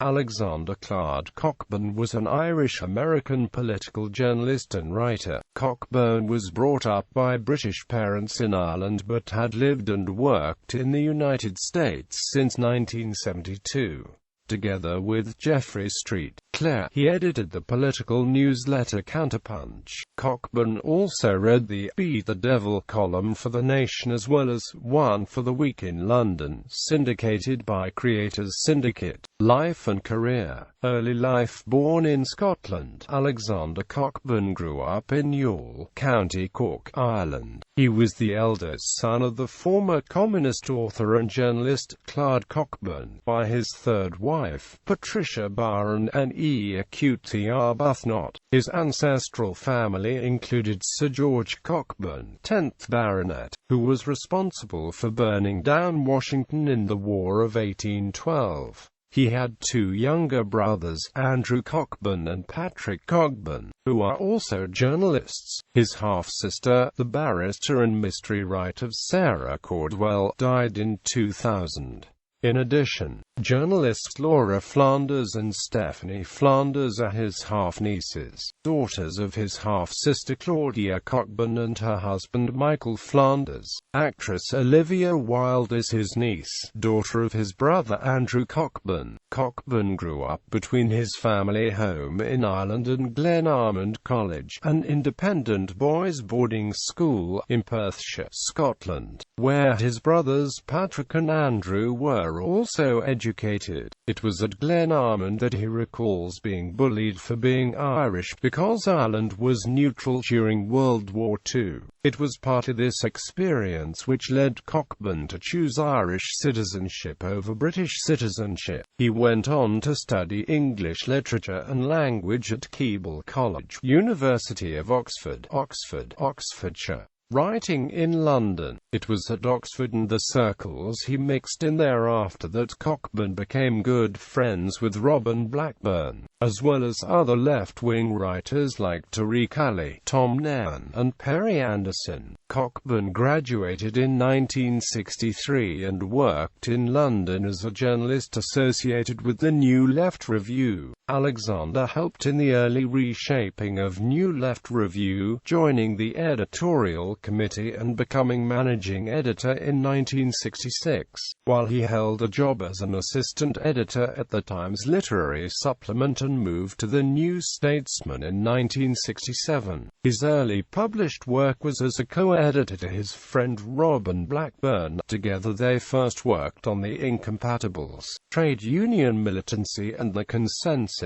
Alexander Claud Cockburn was an Irish-American political journalist and writer. Cockburn was brought up by British parents in Ireland but had lived and worked in the United States since 1972. Together with Jeffrey St.Clair, he edited the political newsletter CounterPunch. Cockburn also read the Beat the Devil column for The Nation as well as one for The Week in London, syndicated by Creators Syndicate. Life and career. Early life. Born in Scotland, Alexander Cockburn grew up in Youghal, County Cork, Ireland. He was the eldest son of the former communist author and journalist, Claud Cockburn, by his third wife, Patricia Barron, and Equity Arbuthnot. His ancestral family included Sir George Cockburn, 10th Baronet, who was responsible for burning down Washington in the War of 1812. He had two younger brothers, Andrew Cockburn and Patrick Cockburn, who are also journalists. His half-sister, the barrister and mystery writer Sarah Cordwell, died in 2000. In addition, journalists Laura Flanders and Stephanie Flanders are his half-nieces, daughters of his half-sister Claudia Cockburn and her husband Michael Flanders. Actress Olivia Wilde is his niece, daughter of his brother Andrew Cockburn. Cockburn grew up between his family home in Ireland and Glenarmond College, an independent boys' boarding school in Perthshire, Scotland, where his brothers Patrick and Andrew were also educated. It was at Glenarmond that he recalls being bullied for being Irish because Ireland was neutral during World War II. It was partly this experience which led Cockburn to choose Irish citizenship over British citizenship. He went on to study English literature and language at Keble College, University of Oxford, Oxfordshire. Writing in London. It was at Oxford and the circles he mixed in thereafter that Cockburn became good friends with Robin Blackburn, as well as other left-wing writers like Tariq Ali, Tom Nairn, and Perry Anderson. Cockburn graduated in 1963 and worked in London as a journalist associated with the New Left Review. Alexander helped in the early reshaping of New Left Review, joining the editorial committee and becoming managing editor in 1966, while he held a job as an assistant editor at the Times literary supplement and moved to the New Statesman in 1967. His early published work was as a co-editor to his friend Robin Blackburn. Together they first worked on The Incompatibles, Trade Union Militancy and The Consensus.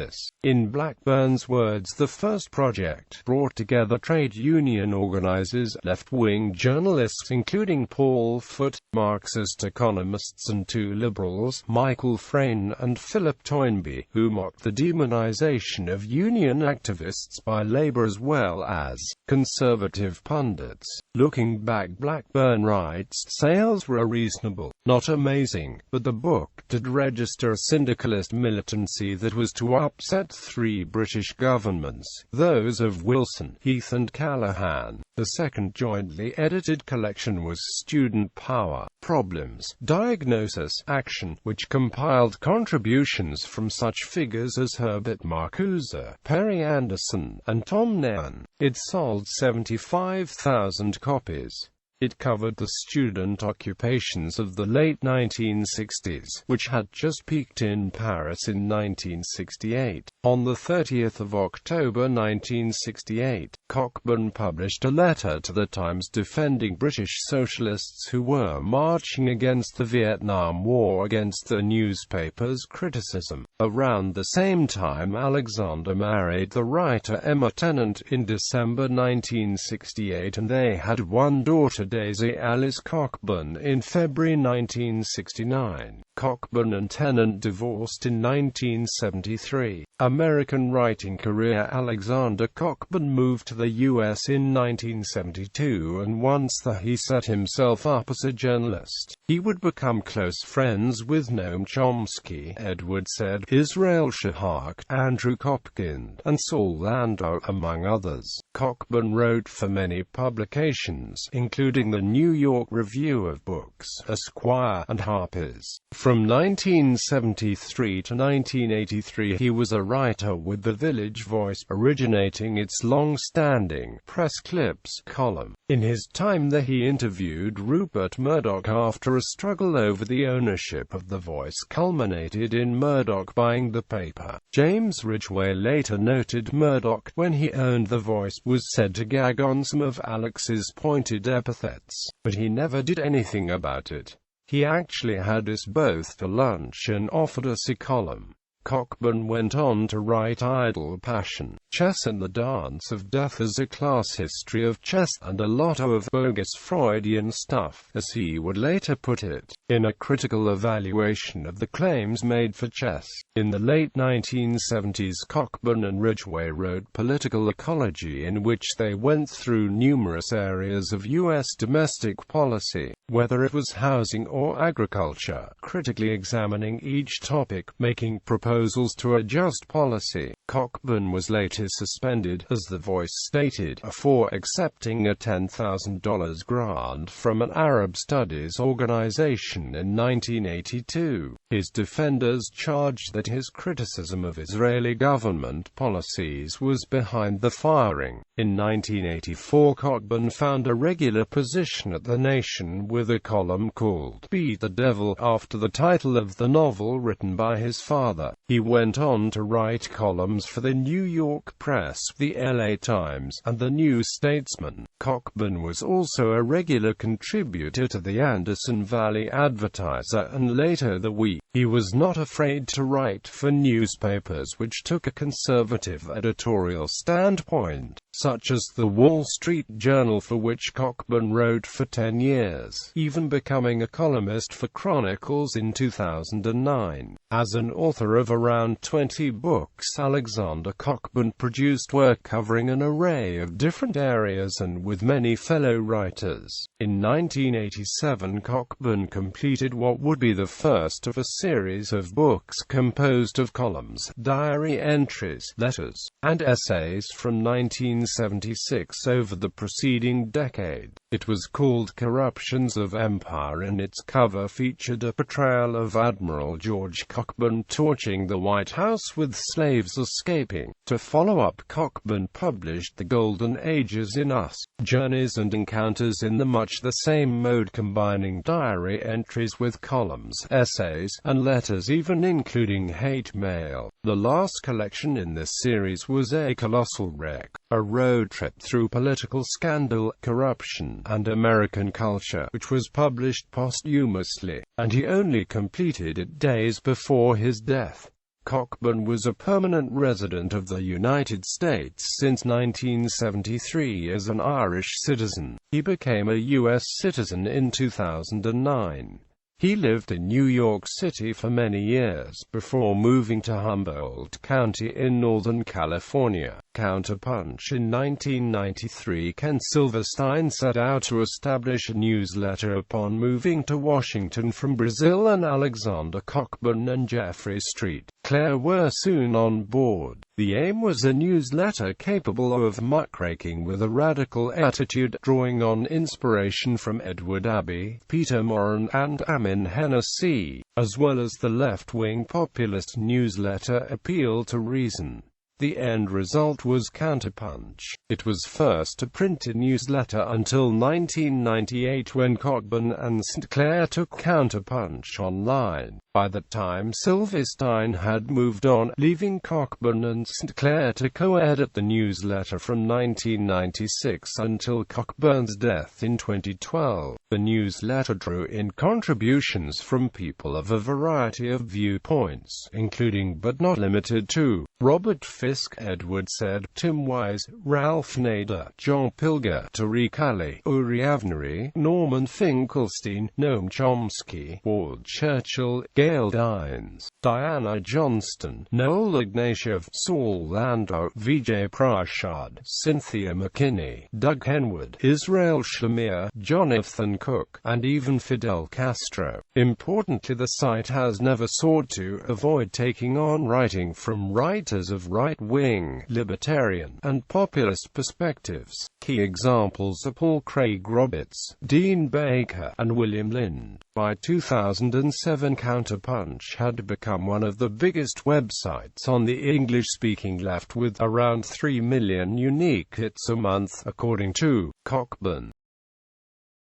In Blackburn's words, the first project brought together trade union organizers, left-wing journalists including Paul Foot, Marxist economists and two liberals, Michael Frayn and Philip Toynbee, who mocked the demonization of union activists by Labour as well as conservative pundits. Looking back, Blackburn writes, sales were reasonable, not amazing, but the book did register a syndicalist militancy that was to upset three British governments, those of Wilson, Heath and Callaghan. The second jointly edited collection was Student Power, Problems, Diagnosis, Action, which compiled contributions from such figures as Herbert Marcuse, Perry Anderson, and Tom Nairn. It sold 75,000 copies. It covered the student occupations of the late 1960s, which had just peaked in Paris in 1968. On the 30th of October 1968, Cockburn published a letter to the Times defending British socialists who were marching against the Vietnam War against the newspaper's criticism. Around the same time, Alexander married the writer Emma Tennant in December 1968 and they had one daughter, Daisy Alice Cockburn, in February 1969. Cockburn and Tennant divorced in 1973. American writing career. Alexander Cockburn moved to the U.S. in 1972 and once there he set himself up as a journalist. He would become close friends with Noam Chomsky, Edward Said, Israel Shahak, Andrew Kopkin, and Saul Landau, among others. Cockburn wrote for many publications, including the New York Review of Books, Esquire, and Harper's. From 1973 to 1983 he was a writer with the Village Voice, originating its long-standing Press Clips column. In his time there he interviewed Rupert Murdoch after a struggle over the ownership of The Voice culminated in Murdoch buying the paper. James Ridgway later noted Murdoch, when he owned The Voice, was said to gag on some of Alex's pointed epithets, but he never did anything about it. He actually had us both for lunch and offered us a column. Cockburn went on to write Idle Passion, Chess and the Dance of Death as a class history of chess, and a lot of bogus Freudian stuff, as he would later put it, in a critical evaluation of the claims made for chess. In the late 1970s Cockburn and Ridgway wrote Political Ecology, in which they went through numerous areas of U.S. domestic policy, whether it was housing or agriculture, critically examining each topic, making proposals to adjust policy. Cockburn was later suspended, as The Voice stated, for accepting a $10,000 grant from an Arab Studies organization in 1982. His defenders charged that his criticism of Israeli government policies was behind the firing. In 1984 Cockburn found a regular position at The Nation with a column called Beat the Devil, after the title of the novel written by his father. He went on to write columns for the New York Press, the LA Times, and the New Statesman. Cockburn was also a regular contributor to the Anderson Valley Advertiser and later The Week. He was not afraid to write for newspapers which took a conservative editorial standpoint, such as the Wall Street Journal, for which Cockburn wrote for 10 years, even becoming a columnist for Chronicles in 2009. As an author of around 20 books, Alexander Cockburn produced work covering an array of different areas and with many fellow writers. In 1987 Cockburn completed what would be the first of a series of books composed of columns, diary entries, letters, and essays from 1976 over the preceding decade. It was called Corruptions of Empire, and its cover featured a portrayal of Admiral George Cockburn torching the White House with slaves escaping. To follow up, Cockburn published The Golden Ages in Us, Journeys and Encounters in the much the same mode, combining diary entries with columns, essays, and letters, even including hate mail. The last collection in this series was A Colossal Wreck, a road trip through political scandal, corruption, and American culture, which was published posthumously, and he only completed it days before his death. Cockburn was a permanent resident of the United States since 1973 as an Irish citizen. He became a U.S. citizen in 2009. He lived in New York City for many years before moving to Humboldt County in Northern California. CounterPunch. In 1993 Ken Silverstein set out to establish a newsletter upon moving to Washington from Brazil, and Alexander Cockburn and Jeffrey St.Clair were soon on board. The aim was a newsletter capable of muckraking with a radical attitude, drawing on inspiration from Edward Abbey, Peter Moran, and Amin Hennessy, as well as the left-wing populist newsletter Appeal to Reason. The end result was CounterPunch. It was first a printed newsletter until 1998, when Cockburn and St.Clair took CounterPunch online. By that time Silverstein had moved on, leaving Cockburn and St.Clair to co-edit the newsletter from 1996 until Cockburn's death in 2012. The newsletter drew in contributions from people of a variety of viewpoints, including but not limited to Robert Fisk, Edward Said, Tim Wise, Ralph Nader, John Pilger, Tariq Ali, Uri Avnery, Norman Finkelstein, Noam Chomsky, Ward Churchill, Gail Dines, Diana Johnston, Noel Ignatieff, Saul Landau, Vijay Prashad, Cynthia McKinney, Doug Henwood, Israel Shamir, Jonathan Cook, and even Fidel Castro. Importantly, the site has never sought to avoid taking on writing from writers of right right-wing, libertarian, and populist perspectives. Key examples are Paul Craig Roberts, Dean Baker, and William Lind. By 2007, CounterPunch had become one of the biggest websites on the English-speaking left, with around 3 million unique hits a month, according to Cockburn.